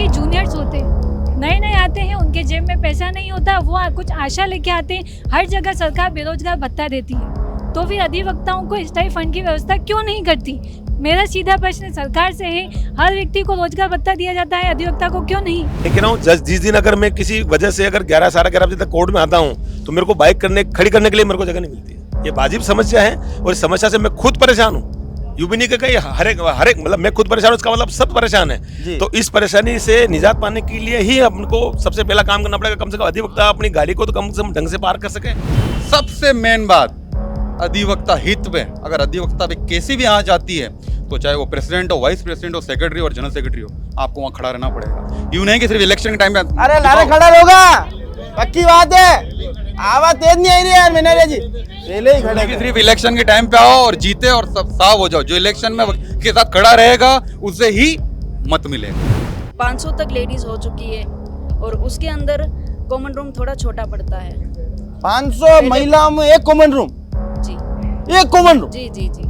कई जूनियर्स होते हैं, नए नए आते हैं, उनके जेब में पैसा नहीं होता, वो कुछ आशा लेके आते हैं। हर जगह सरकार बेरोजगार भत्ता देती है, तो फिर अधिवक्ताओं को स्थायी फंड की व्यवस्था क्यों नहीं करती? मेरा सीधा प्रश्न सरकार से है, हर व्यक्ति को रोजगार भत्ता दिया जाता है, अधिवक्ता को क्यों नहीं? लेकिन हूँ जिस दिन अगर मैं किसी वजह से अगर 11 साढ़े 11 बजे तक कोर्ट में आता हूँ तो मेरे को बाइक खड़ी करने के लिए मेरे को जगह नहीं मिलती है। ये वाजिब समस्या है और इस समस्या से मैं खुद परेशान हूँ। यूं भी नहीं कि कहीं हर एक मतलब मैं खुद परेशान हूँ, इसका मतलब सब परेशान है। तो इस परेशानी से निजात पाने के लिए ही हमको सबसे पहला काम करना पड़ेगा, कम से कम अधिवक्ता अपनी गाड़ी को तो कम से कम ढंग से पार कर सके। सबसे मेन बात अधिवक्ता हित में, अगर अधिवक्ता पे केसी भी आ जाती है तो चाहे वो प्रेसिडेंट हो, वाइस प्रेसिडेंट हो, सेक्रेटरी और जनरल सेक्रेटरी हो, आपको वहाँ खड़ा रहना पड़ेगा। यूं नहीं कि सिर्फ इलेक्शन के टाइम पे अरे लारे खड़ा होगा, पक्की बात है। आवाज तेज नहीं आई रही यार मैनेजर जी, पहले ही खड़े कि सिर्फ इलेक्शन के टाइम पे आओ और जीते और सब साफ हो जाओ। जो इलेक्शन में के साथ खड़ा रहेगा उसे ही मत मिलेगा। 500 तक लेडीज हो चुकी है और उसके अंदर कॉमन रूम थोड़ा छोटा पड़ता है। 500 महिलाओं में एक कॉमन रूम, जी एक कॉमन रूम, जी जी जी।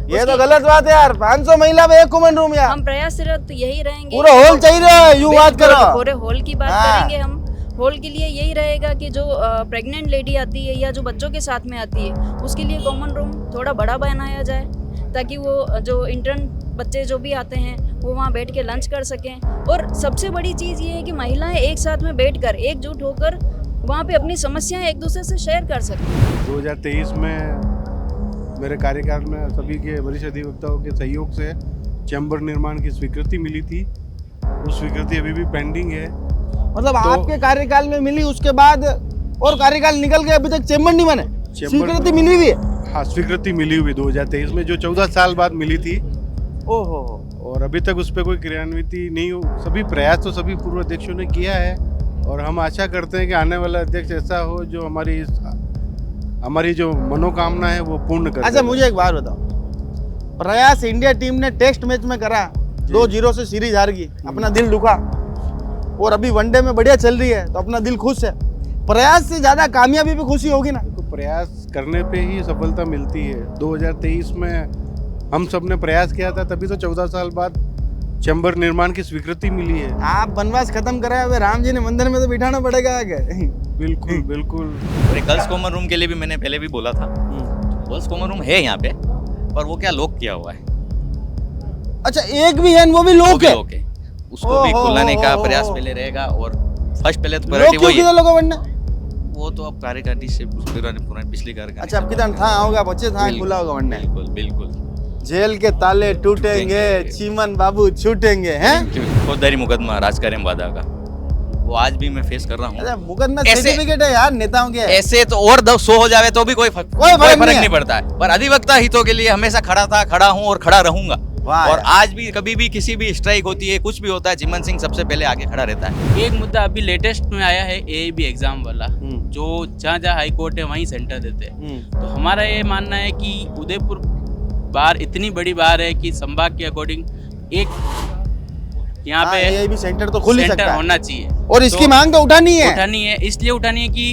ये तो गलत बात है यार। 500 महिला में एक कॉमन रूम यार, हम प्रयासरत यही रहेंगे। पूरा हॉल चाहिए, यूं बात करो। पूरे हॉल की बात हाँ। करेंगे हम। हॉल के लिए यही रहेगा कि जो प्रेग्नेंट लेडी आती है या जो बच्चों के साथ में आती है उसके लिए कॉमन रूम थोड़ा बड़ा बनाया जाए, ताकि वो जो इंटर्न बच्चे जो भी आते हैं वो वहाँ बैठ के लंच कर सकें। और सबसे बड़ी चीज़ ये है कि महिलाएं एक साथ में बैठकर एकजुट होकर वहाँ पे अपनी समस्याएं एक दूसरे से शेयर कर सकें। 2023 में मेरे कार्यकाल में सभी के वरिष्ठ अधिवक्ताओं के सहयोग से चैम्बर निर्माण की स्वीकृति मिली थी। वो स्वीकृति अभी भी पेंडिंग है। मतलब तो आपके कार्यकाल में मिली, उसके बाद और कार्यकाल निकल गए, अभी तक चैम्बर नहीं बने, स्वीकृति मिली हुई है। हाँ, स्वीकृति मिली हुई 2023 में, जो 14 साल बाद मिली थी। ओहो। और अभी तक उस पर कोई क्रियान्विति नहीं हो। सभी प्रयास तो सभी पूर्व अध्यक्षों ने किया है और हम आशा करते हैं कि आने वाला अध्यक्ष ऐसा हो जो हमारी जो मनोकामना है वो पूर्ण करे। अच्छा मुझे एक बात बताओ, प्रयास इंडिया टीम ने टेस्ट मैच में करा, 2-0 से सीरीज हार गई, अपना दिल दुखा, और अभी वनडे में बढ़िया चल रही है तो अपना दिल खुश है। प्रयास से ज्यादा कामयाबी पे खुशी होगी ना? तो प्रयास करने पे ही सफलता मिलती है। 2023 में हम सब ने प्रयास किया था, तभी तो 14 साल बाद चैम्बर निर्माण की स्वीकृति मिली है। आप वनवास खत्म कराए हुए राम जी ने मंदिर में तो बिठाना पड़ेगा आगे। बिल्कुल बिल्कुल। गर्ल्स कॉमन रूम के लिए भी मैंने पहले भी बोला था, गर्ल्स कॉमन रूम है यहाँ पे, पर वो क्या लॉक किया हुआ है। अच्छा एक भी है, वो भी लोग है। उसको भी खुलाने का प्रयास पहले रहेगा और फर्स्ट पहले तो प्रायोरिटी वही है। लोगों बनना वो तो अब कार्यकारिणी से पिछली कार्यकारिणी। अच्छा अब किधर था होगा, बच्चे था खुला होगा बनना। बिल्कुल बिल्कुल। जेल के ताले टूटेंगे, चीमन बाबू छूटेंगे, हैं? फौजदारी मुकदमा राजकार्य वादा का, वो आज भी मैं फेस कर रहा हूँ। अरे मुकदमा सर्टिफिकेट है यार नेताओं के। ऐसे तो और 100 हो जावे तो भी कोई फर्क नहीं पड़ता है, पर अधिवक्ता हितों के लिए हमेशा खड़ा था, खड़ा हूँ और खड़ा रहूंगा। और आज भी कभी भी किसी भी स्ट्राइक होती है, कुछ भी होता है, चिमन सिंह सबसे पहले आगे खड़ा रहता है। एक मुद्दा अभी लेटेस्ट में आया है AAB एग्जाम वाला, जो जहाँ हाई कोर्ट है वहीं सेंटर देते हैं। तो हमारा ये मानना है कि उदयपुर बार इतनी बड़ी बार है कि संभाग के अकॉर्डिंग एक यहाँ पे AAB सेंटर तो खुल ही सकता है, होना चाहिए। और इसकी मांग तो उठानी है, इसलिए उठानी है कि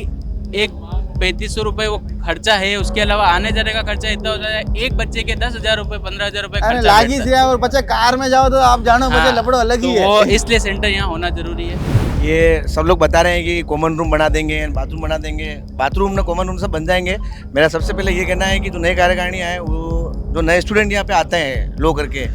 एक 3500 रुपए वो खर्चा है, उसके अलावा आने जाने का खर्चा इतना हो जाए, एक बच्चे के 10,000 रुपए 15,000 रुपए खर्चा लागी से। और बच्चे कार में जाओ तो आप जानो बच्चे लपड़ो अलग ही है। वो इसलिए सेंटर यहाँ होना जरूरी है। ये सब लोग बता रहे हैं कि कॉमन रूम बना देंगे, बाथरूम बना देंगे, बाथरूम ना कॉमन रूम सब बन जाएंगे। मेरा सबसे पहले ये कहना है कि जो नए कार्यकारिणी आए, वो जो नए स्टूडेंट यहाँ पे आते हैं लो करके,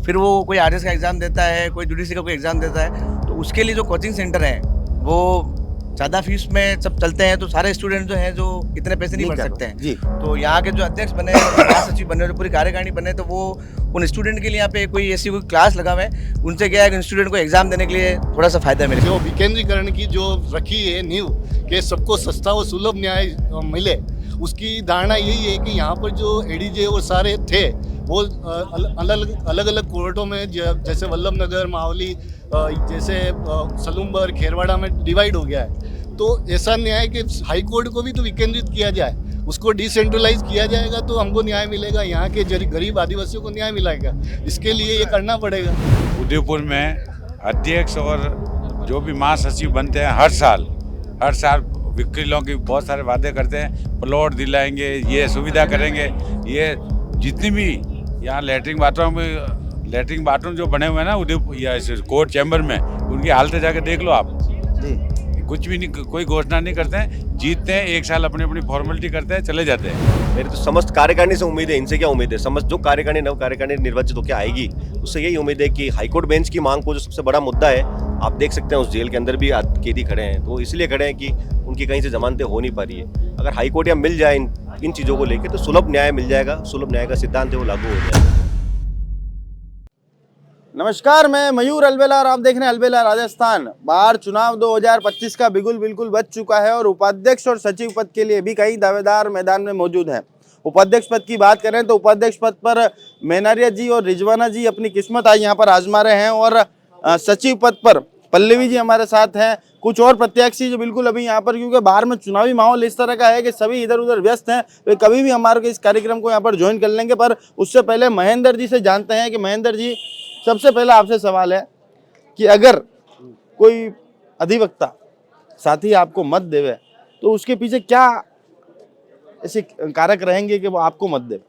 फिर वो कोई RS का एग्ज़ाम देता है, कोई जुडिशरी का कोई एग्ज़ाम देता है, तो उसके लिए जो कोचिंग सेंटर है वो ज़्यादा फीस में सब चलते हैं, तो सारे स्टूडेंट जो हैं जो इतने पैसे नहीं भर सकते हैं जी। तो यहाँ के जो अध्यक्ष बने, महासचिव बने, जो पूरी कार्यकारिणी बने, तो वो उन स्टूडेंट के लिए यहाँ पे कोई ऐसी कोई क्लास लगा हुआ है, उनसे क्या है कि स्टूडेंट को एग्जाम देने के लिए थोड़ा सा फायदा मिले। जो विकेंद्रीकरण की जो रखी है नींव कि सबको सस्ता व सुलभ न्याय मिले, उसकी धारणा यही है कि यहाँ पर जो ADJ और सारे थे वो अलग अलग कोर्टों में, जैसे वल्लभ नगर, मावली, जैसे सलूमबर, खेरवाड़ा में डिवाइड हो गया है। तो ऐसा न्याय कि हाई कोर्ट को भी तो विकेंद्रित किया जाए, उसको डिसेंट्रलाइज किया जाएगा तो हमको न्याय मिलेगा, यहाँ के गरीब आदिवासियों को न्याय मिलेगा। इसके लिए ये करना पड़ेगा। उदयपुर में अध्यक्ष और जो भी महासचिव बनते हैं हर साल वकीलों की बहुत सारे वादे करते हैं, प्लॉट दिलाएंगे, ये सुविधा करेंगे, ये जितनी भी यहाँ लैट्रिन बाथरूम लेटरिन बाथरूम जो बने हुए हैं ना उदयपुर या कोर्ट चैम्बर में, उनकी हालतें जाके देख लो आप जी। कुछ भी नहीं, कोई घोषणा नहीं करते हैं, जीतते हैं, एक साल अपनी अपनी फॉर्मेलिटी करते हैं, चले जाते हैं। मेरी तो समस्त कार्यकारिणी से उम्मीद है, इनसे क्या उम्मीद है, समस्त जो कार्यकारिणी नव कार्यकारिणी निर्वाचित होकर आएगी उससे यही उम्मीद है कि हाईकोर्ट बेंच की मांग को जो सबसे बड़ा मुद्दा है, आप देख सकते हैं उस जेल के अंदर भी कैदी खड़े हैं, तो इसलिए खड़े हैं कि उनकी कहीं से जमानतें हो नहीं पा रही है। अगर हाईकोर्ट या मिल जाए इन चीज़ों को लेकर तो सुलभ न्याय मिल जाएगा, सुलभ न्याय का सिद्धांत है वो लागू हो जाएगा। नमस्कार, मैं मयूर अलबेला और आप देख रहे हैं अलबेला राजस्थान। बाहर चुनाव 2025 का बिगुल बिल्कुल बज चुका है और उपाध्यक्ष और सचिव पद के लिए भी कई दावेदार मैदान में मौजूद हैं। उपाध्यक्ष पद की बात करें तो उपाध्यक्ष पद पर मैनारिया जी और रिजवाना जी अपनी किस्मत आज यहाँ पर आजमा रहे हैं और सचिव पद पर पल्लवी जी हमारे साथ हैं। कुछ और प्रत्याशी जो बिल्कुल अभी यहाँ पर, क्योंकि बाहर में चुनावी माहौल इस तरह का है कि सभी इधर उधर व्यस्त हैं, वे कभी भी हमारे इस कार्यक्रम को यहाँ पर ज्वाइन कर लेंगे। पर उससे पहले महेंद्र जी से जानते हैं कि महेंद्र जी, सबसे पहला आपसे सवाल है कि अगर कोई अधिवक्ता साथी आपको मत देवे तो उसके पीछे क्या ऐसे कारक रहेंगे कि वो आपको मत दे?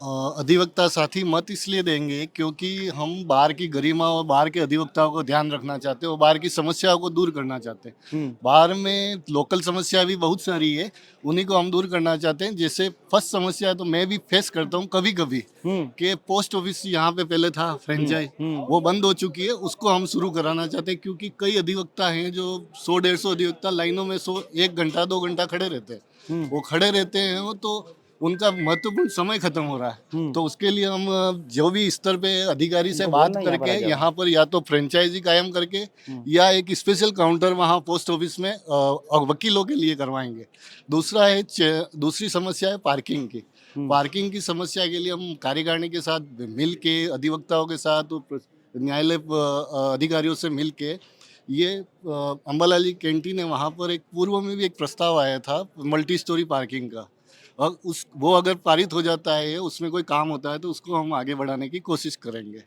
अधिवक्ता साथी मत इसलिए देंगे क्योंकि हम बाहर की गरिमा और बाहर के अधिवक्ताओं को ध्यान रखना चाहते हैं और बाहर की समस्याओं को दूर करना चाहते हैं। बाहर में लोकल समस्या भी बहुत सारी है, उन्हीं को हम दूर करना चाहते हैं। जैसे फर्स्ट समस्या तो मैं भी फेस करता हूँ कभी कभी कि पोस्ट ऑफिस यहाँ पे पहले था फ्रेंचाइज, वो बंद हो चुकी है, उसको हम शुरू कराना चाहते हैं क्योंकि कई अधिवक्ता हैं जो 100-150 अधिवक्ता लाइनों में 1 घंटा 2 घंटा खड़े रहते हैं। वो खड़े रहते हैं वो तो उनका महत्वपूर्ण समय खत्म हो रहा है। तो उसके लिए हम जो भी स्तर पे अधिकारी से बात करके यहाँ पर या तो फ्रेंचाइजी कायम करके या एक स्पेशल काउंटर वहाँ पोस्ट ऑफिस में वकीलों के लिए करवाएंगे। दूसरी समस्या है पार्किंग की। पार्किंग की समस्या के लिए हम कार्यकारिणी के साथ मिल के, अधिवक्ताओं के साथ, न्यायालय अधिकारियों से मिल के ये अम्बालाल जी कैंटीन है, वहाँ पर एक पूर्व में भी एक प्रस्ताव आया था मल्टी स्टोरी पार्किंग का, और वो अगर पारित हो जाता है, उसमें कोई काम होता है तो उसको हम आगे बढ़ाने की कोशिश करेंगे।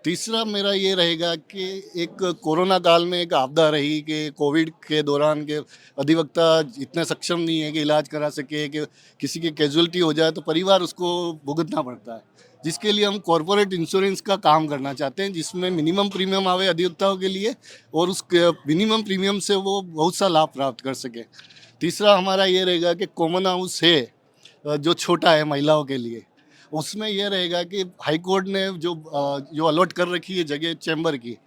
तीसरा मेरा ये रहेगा कि एक कोरोना काल में एक आपदा रही कि कोविड के दौरान के अधिवक्ता इतने सक्षम नहीं है कि इलाज करा सके, कि किसी की कैजुअलिटी हो जाए तो परिवार उसको भुगतना पड़ता है, जिसके लिए हम कॉरपोरेट इंश्योरेंस का काम करना चाहते हैं जिसमें मिनिमम प्रीमियम आवे अधिवक्ताओं के लिए और उस मिनिमम प्रीमियम से वो बहुत सा लाभ प्राप्त कर सके। तीसरा हमारा ये रहेगा कि कॉमन हाउस है जो छोटा है महिलाओं के लिए, उसमें यह रहेगा कि हाई कोर्ट ने जो अलॉट कर रखी है जगह चैम्बर की,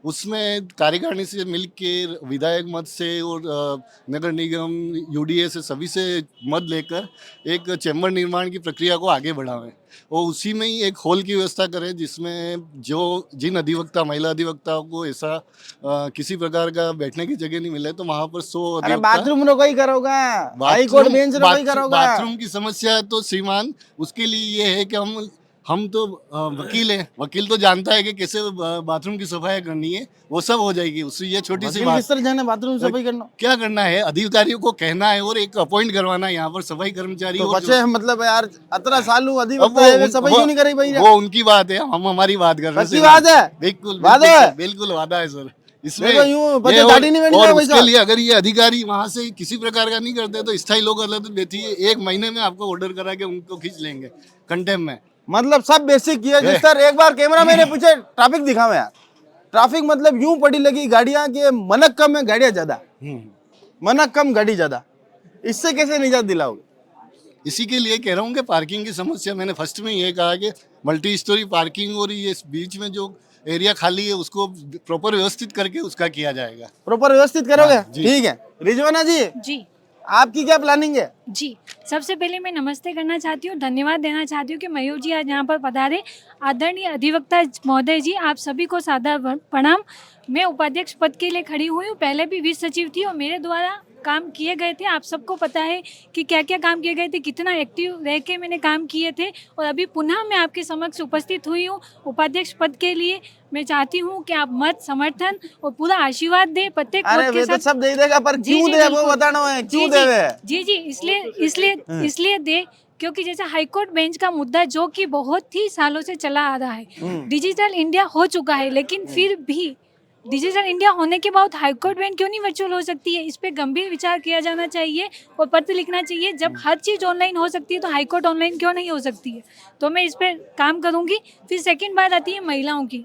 उसमें कार्यकारिणी से मिलके विधायक मत से और नगर निगम यूडीए से सभी से मत लेकर एक चैम्बर निर्माण की प्रक्रिया को आगे बढ़ावें और उसी में ही एक हॉल की व्यवस्था करें जिसमें जिन अधिवक्ता, महिला अधिवक्ताओं को ऐसा किसी प्रकार का बैठने की जगह नहीं मिले तो वहाँ पर 100 अधिवक्ता। बाथरूम रो कोई करोगा, हाई कोर्ट बेंच रो कोई करोगा। बाथरूम की समस्या है तो श्रीमान उसके लिए ये है कि हम तो वकील हैं, वकील तो जानता है कि कैसे बाथरूम की सफाई करनी है, वो सब हो जाएगी। उससे ये छोटी सी बात, किस तरह जाना बाथरूम सफाई करना, क्या करना है, अधिकारियों को कहना है और एक अपॉइंट करवाना है यहाँ पर सफाई कर्मचारी। तो बच्चे मतलब यार 18 साल अधिवक्ता है, सफाई क्यों नहीं करी भाई? वो उनकी बात है, हम हमारी बात कर रहे हैं। बात है, बिल्कुल बिल्कुल वादा है सर। इसमें और उसके लिए अगर ये अधिकारी वहाँ से किसी प्रकार का नहीं करते तो स्थायी लोक अदालत बैठी है, 1 महीने में आपको ऑर्डर करा के उनको खींच लेंगे कंटेम में। मतलब सब बेसिक किया। जिस तरह एक बार कैमरा मैंने पूछे ट्रैफिक दिखावे यार, ट्रैफिक मतलब यूं पड़ी लगी गाड़ियां के मनक कम है गाड़ियां ज्यादा, मनक कम गाड़ी ज्यादा, इससे कैसे निजात दिलाओगे? इसी के लिए कह रहा हूँ कि पार्किंग की समस्या, मैंने फर्स्ट में ये कहा कि मल्टी स्टोरी पार्किंग और ये बीच में जो एरिया खाली है उसको प्रॉपर व्यवस्थित करके उसका किया जाएगा। प्रॉपर व्यवस्थित करोगे? ठीक है। रिजवाना जी आपकी क्या प्लानिंग है? जी, सबसे पहले मैं नमस्ते करना चाहती हूँ, धन्यवाद देना चाहती हूँ कि मयूर जी आज यहाँ पर पधारे। आदरणीय अधिवक्ता महोदय जी, आप सभी को सादर प्रणाम। मैं उपाध्यक्ष पद के लिए खड़ी हुई हूँ, पहले भी वित्त सचिव थी और मेरे द्वारा काम किए गए थे। आप सबको पता है कि क्या क्या काम किए गए थे, कितना एक्टिव रह के मैंने काम किए थे और अभी पुनः मैं आपके समक्ष उपस्थित हुई हूँ उपाध्यक्ष पद के लिए। मैं चाहती हूँ कि आप मत, समर्थन और पूरा आशीर्वाद दे प्रत्येक पद के साथ। तो सब दे देगा पर क्यों दे वो बताना है, क्यों देवे? जी इसलिए दे क्योंकि जैसे हाईकोर्ट बेंच का मुद्दा जो कि बहुत ही सालों से चला आ रहा है, डिजिटल इंडिया हो चुका है, लेकिन फिर भी डिजिटल इंडिया होने के बाद हाईकोर्ट बेंच क्यों नहीं वर्चुअल हो सकती है? इस पे गंभीर विचार किया जाना चाहिए और पत्र लिखना चाहिए। जब हर चीज़ ऑनलाइन हो सकती है तो हाईकोर्ट ऑनलाइन क्यों नहीं हो सकती है? तो मैं इस पे काम करूँगी। फिर सेकंड बात आती है महिलाओं की।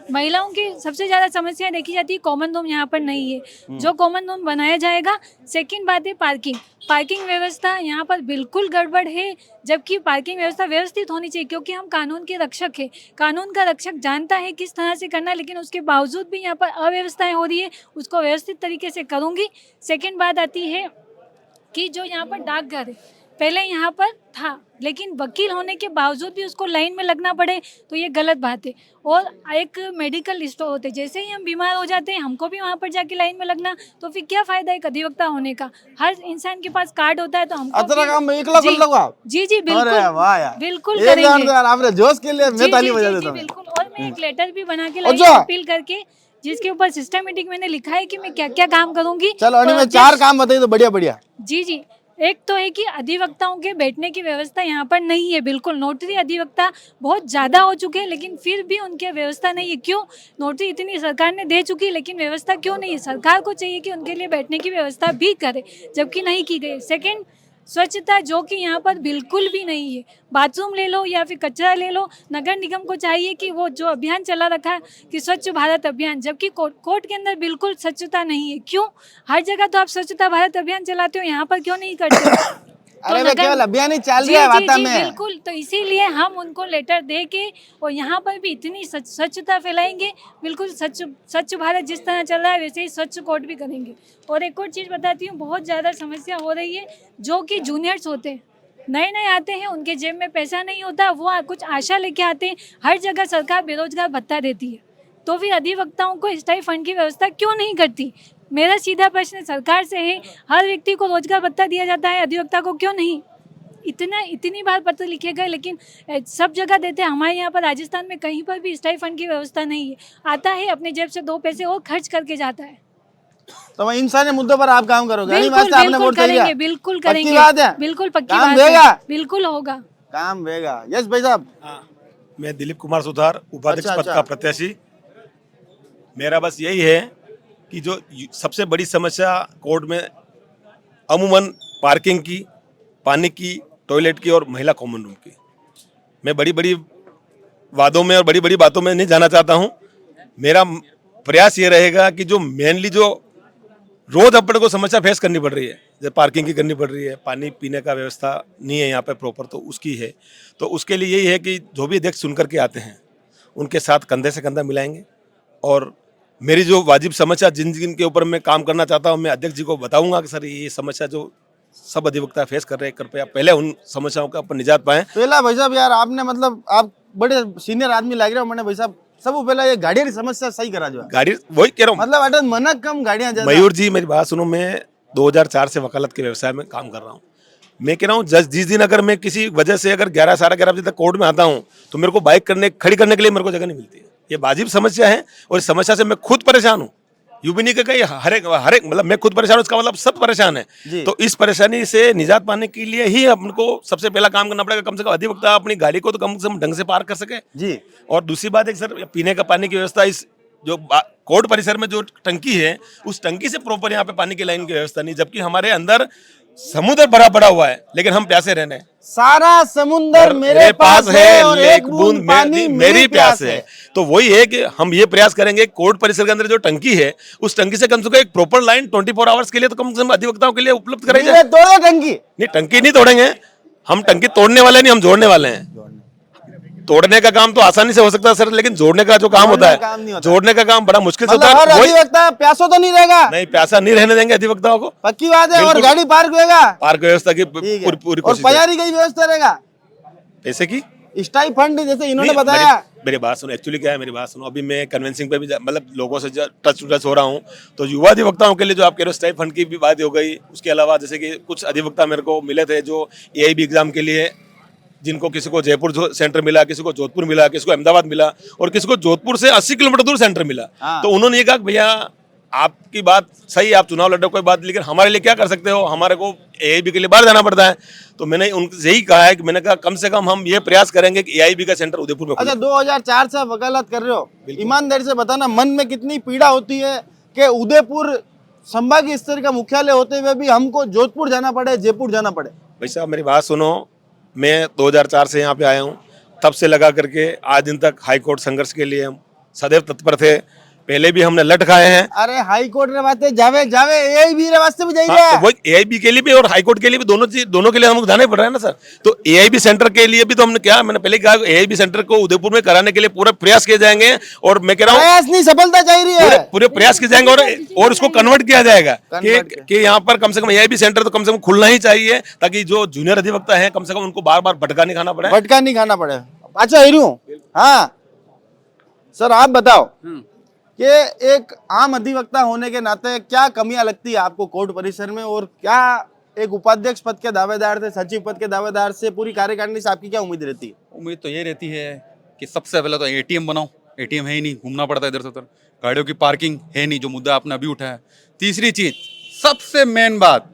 महिलाओं की सबसे ज़्यादा समस्या देखी जाती है, कॉमन रूम यहाँ पर नहीं है, जो कॉमन रूम बनाया जाएगा। सेकंड बात है पार्किंग व्यवस्था यहाँ पर बिल्कुल गड़बड़ है, जबकि पार्किंग व्यवस्था व्यवस्थित होनी चाहिए, क्योंकि हम कानून के रक्षक हैं। कानून का रक्षक जानता है किस तरह से करना, लेकिन उसके बावजूद भी यहाँ पर अव्यवस्थाएं हो रही है, उसको व्यवस्थित तरीके से करूँगी। सेकेंड बात आती है कि जो यहाँ पर डाकघर है, पहले यहाँ पर था, लेकिन वकील होने के बावजूद भी उसको लाइन में लगना पड़े तो ये गलत बात है। और एक मेडिकल स्टोर होते, जैसे ही हम बीमार हो जाते हैं हमको भी वहाँ पर जाके लाइन में लगना, तो फिर क्या फायदा एक अधिवक्ता होने का? हर इंसान के पास कार्ड होता है तो हमको अतरा काम एकला कर लो आप। जी अरे वाह यार, बिल्कुल एक करेंगे। गान यार, आपने जोश के लिए मैं ताली बजा देता हूँ। बिल्कुल। और मैं एक लेटर भी बना के लाई अच्छा। अपील करके, जिसके ऊपर सिस्टमेटिक मैंने लिखा है कि मैं क्या क्या काम करूंगी। चलो अन्य में 4 काम बताइए तो बढ़िया। जी। एक तो है कि अधिवक्ताओं के बैठने की व्यवस्था यहाँ पर नहीं है बिल्कुल। नोटरी अधिवक्ता बहुत ज़्यादा हो चुके हैं, लेकिन फिर भी उनकी व्यवस्था नहीं है। क्यों? नोटरी इतनी सरकार ने दे चुकी है, लेकिन व्यवस्था क्यों नहीं है? सरकार को चाहिए कि उनके लिए बैठने की व्यवस्था भी करे, जबकि नहीं की गई। सेकेंड, स्वच्छता जो कि यहाँ पर बिल्कुल भी नहीं है। बाथरूम ले लो या फिर कचरा ले लो, नगर निगम को चाहिए कि वो जो अभियान चला रखा है कि स्वच्छ भारत अभियान, जबकि कोर्ट के अंदर बिल्कुल स्वच्छता नहीं है। क्यों? हर जगह तो आप स्वच्छता भारत अभियान चलाते हो, यहाँ पर क्यों नहीं करते? अरे मैं केवल अभियान ही चल रहा है वाता में। बिल्कुल। तो इसीलिए हम उनको लेटर दे के और यहाँ पर भी इतनी स्वच्छता फैलाएंगे, बिल्कुल स्वच्छ भारत जिस तरह चल रहा है वैसे ही स्वच्छ कोर्ट भी करेंगे। और एक और चीज़ बताती हूँ, बहुत ज़्यादा समस्या हो रही है, जो कि जूनियर्स होते हैं, नए आते हैं, उनके जेब में पैसा नहीं होता, वो कुछ आशा लेके आते हैं। हर जगह सरकार बेरोजगार भत्ता देती है, तो फिर अधिवक्ताओं को स्थायी फंड की व्यवस्था क्यों नहीं करती? मेरा सीधा प्रश्न सरकार से है। हर व्यक्ति को रोजगार भत्ता दिया जाता है, अधिवक्ता को क्यों नहीं? इतनी बार पत्र लिखे गए, लेकिन सब जगह देते हैं। हमारे यहाँ पर राजस्थान में कहीं पर भी स्थायी फंड की व्यवस्था नहीं है। आता है अपने जेब से 2 पैसे और खर्च करके जाता है। तो मैं इंसानी मुद्दों पर आप काम करोगे? बिल्कुल करेंगे, बिल्कुल करेंगे, बिल्कुल पक्की बात है, बिल्कुल होगा काम देगा। यस भाई साहब। मैं दिलीप कुमार सुथार, उपाध्यक्ष पद का प्रत्याशी। मेरा बस यही है कि जो सबसे बड़ी समस्या कोर्ट में अमूमन पार्किंग की, पानी की, टॉयलेट की और महिला कॉमन रूम की। मैं बड़ी वादों में और बड़ी बातों में नहीं जाना चाहता हूं। मेरा प्रयास ये रहेगा कि जो मेनली जो रोज अपने को समस्या फेस करनी पड़ रही है, जैसे पार्किंग की करनी पड़ रही है, पानी पीने का व्यवस्था नहीं है यहाँ पे प्रॉपर, तो उसकी है। तो उसके लिए यही है कि जो भी अध्यक्ष सुन करके आते हैं उनके साथ कंधे से कंधा मिलाएंगे, और मेरी जो वाजिब समस्या जिन के ऊपर मैं काम करना चाहता हूँ, मैं अध्यक्ष जी को बताऊंगा कि सर ये समस्या जो सब अधिवक्ता फेस कर रहे हैं, कृपया पहले उन समस्याओं का अपन निजात पाएं। पहला भाई साहब यार, आपने मतलब आप बड़े सीनियर आदमी लग रहे हो। मैंने भाई साहब सब पहला ये गाड़ी की समस्या सही करा जो गाड़ी, वही कह रहा हूँ, मतलब अटन मना कम गाड़ियां ज्यादा। मयूर जी मेरी बात सुनो, मैं 2004 से वकालत के व्यवसाय में काम कर रहा हूँ। मैं कह रहा हूँ जिस दिन अगर मैं किसी वजह से अगर 11 साढ़े 11 बजे तक कोर्ट में आता हूँ तो मेरे को बाइक खड़ी करने के लिए मेरे को जगह नहीं मिलती है। ये वाजिब समस्या है, और इस समस्या से मैं खुद परेशान हूँ। यूं भी नहीं कि कहीं हर एक मतलब मैं खुद परेशान हूँ, इसका मतलब सब परेशान है। तो इस परेशानी से निजात पाने के लिए ही हमको सबसे पहला काम करना पड़ेगा, कम से कम अधिवक्ता अपनी गाड़ी को तो कम से कम ढंग से पार्क कर सके जी। और दूसरी बात है सर, पीने का पानी की व्यवस्था, इस जो कोर्ट परिसर में जो टंकी है उस टंकी से प्रॉपर यहाँ पे पानी की लाइन की व्यवस्था नहीं, जबकि हमारे अंदर समुद्र भरा पड़ा हुआ है, लेकिन हम प्यासे रहने। सारा समुद्र मेरे पास है और एक बूंद पानी मेरी प्यास है। तो वही है कि हम ये प्रयास करेंगे, कोर्ट परिसर के अंदर जो टंकी है उस टंकी से कम एक प्रॉपर लाइन 24 आवर्स के लिए तो कम से कम अधिवक्ताओं के लिए उपलब्ध कराई जाए। टंकी नहीं, टंकी नहीं तोड़ेंगे हम, टंकी तोड़ने वाले नहीं, हम जोड़ने वाले हैं। तोड़ने का काम तो आसानी से हो सकता है सर, लेकिन जोड़ने का जो काम होता है, जोड़ने का काम बड़ा मुश्किल से होता है। अधिवक्ता प्यासों तो नहीं रहेगा? नहीं, प्यासा नहीं रहने देंगे अधिवक्ताओं को, पक्की बात है। और गाड़ी पार्क होगा, पार्क व्यवस्था की पूरी कोशिश, और पयारी की व्यवस्था रहेगा। पैसे की स्टाई फंड जैसे इन्होंने बताया। मेरी बात सुनो, एक्चुअली क्या है, मेरी बात सुनो। अभी मैं कन्वेंसिंग पे भी मतलब लोगों से टच हो रहा हूँ, तो युवा अधिवक्ताओं के लिए जो आप कह रहे हो स्टाई फंड की भी बात हो गई। उसके अलावा जैसे कि कुछ अधिवक्ता मेरे को मिले थे जो AIB एग्जाम के लिए, जिनको किसी को जयपुर सेंटर मिला, किसी को जोधपुर मिला, किसी को अहमदाबाद मिला, और किसी को जोधपुर से 80 किलोमीटर दूर सेंटर मिला। तो उन्होंने ये कहा भैया आपकी बात सही, आप चुनाव लड़ो कोई बात, लेकिन हमारे लिए क्या कर सकते हो? हमारे को एआईबी के लिए बाहर जाना पड़ता है। तो मैंने उनसे यही कहा है कि मैंने कहा कम से कम हम ये प्रयास करेंगे कि एआईबी का सेंटर उदयपुर में अच्छा 2004 से आप वकालत कर रहे हो, ईमानदारी से बताना मन में कितनी पीड़ा होती है कि उदयपुर संभागीय स्तर का मुख्यालय होते हुए भी हमको जोधपुर जाना पड़े, जयपुर जाना पड़े। भाई साहब मेरी बात सुनो, मैं 2004 से यहाँ पे आया हूँ, तब से लगा करके आज दिन तक हाई कोर्ट संघर्ष के लिए हम सदैव तत्पर थे। पहले भी हमने लट खाए हैं। अरे हाई कोर्ट रे बातें जावे जावे एआईबी रे वास्ते भी जाइए। हाँ, तो वो एआईबी के लिए भी और हाई कोर्ट के लिए भी दोनों के लिए हमको जाना ही पड़ रहा है ना सर। तो एआईबी सेंटर के लिए भी तो हमने क्या, मैंने पहले कहा एआईबी सेंटर को उदयपुर में कराने के लिए पूरा प्रयास किए जाएंगे। और मैं कह रहा हूँ प्रयास नहीं, सफलता चाहिए है। पूरे प्रयास किए जाएंगे और उसको कन्वर्ट किया जाएगा कि यहाँ पर कम से कम एआईबी सेंटर तो कम से कम खुलना ही चाहिए, ताकि जो जूनियर अधिवक्ता है कम से कम उनको बार बार भटका नहीं खाना पड़े। भटका नहीं खाना पड़े। अच्छा हीरू, हाँ सर आप बताओ कि एक आम अधिवक्ता होने के नाते क्या कमियां लगती है आपको कोर्ट परिसर में, और क्या एक उपाध्यक्ष पद के दावेदार से, सचिव पद के दावेदार से, पूरी कार्यकारिणी से आपकी क्या उम्मीद रहती है? उम्मीद तो ये रहती है कि सबसे पहले तो एटीएम बनाओ। एटीएम है ही नहीं, घूमना पड़ता है इधर से उधर, गाड़ियों की पार्किंग है नहीं, जो मुद्दा आपने अभी उठाया। तीसरी चीज, सबसे मेन बात,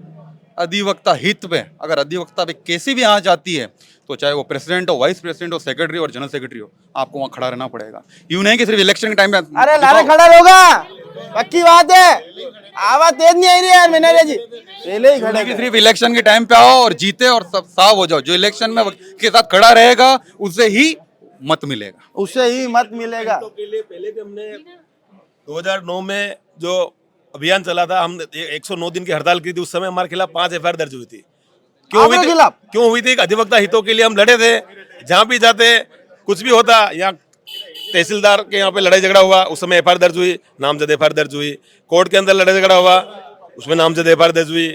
अधिवक्ता हित पे अगर अधिवक्ता पे कैसी भी आंच आती है तो चाहे वो प्रेसिडेंट हो, वाइस प्रेसिडेंट हो, सेक्रेटरी और जनरल सेक्रेटरी हो, आपको वहां खड़ा रहना पड़ेगा। यूं नहीं कि सिर्फ इलेक्शन के टाइम पे अरे लारे खड़ा होगा, पक्की बात है। आवाज तेज नहीं आई रही यार मैनेजर जी, पहले ही खड़े। सिर्फ इलेक्शन के टाइम पे आओ और जीते और सब साफ हो जाओ। जो इलेक्शन में के साथ खड़ा रहेगा उसे ही मत मिलेगा, उससे ही मत मिलेगा। पहले भी हमने 2009 में जो अभियान चला था, हम 109 दिन की हड़ताल की थी, उस समय हमारे खिलाफ 5 एफआईआर दर्ज हुई थी। क्यों हुई थी? अधिवक्ता हितों के लिए हम लड़े थे। जहां भी जाते कुछ भी होता, यहाँ तहसीलदार के यहाँ पे लड़ाई झगड़ा हुआ, उस समय एफआईआर दर्ज हुई, नामजद एफआईआर दर्ज हुई। कोर्ट के अंदर लड़ाई झगड़ा हुआ, उसमें नामजद एफआईआर दर्ज हुई।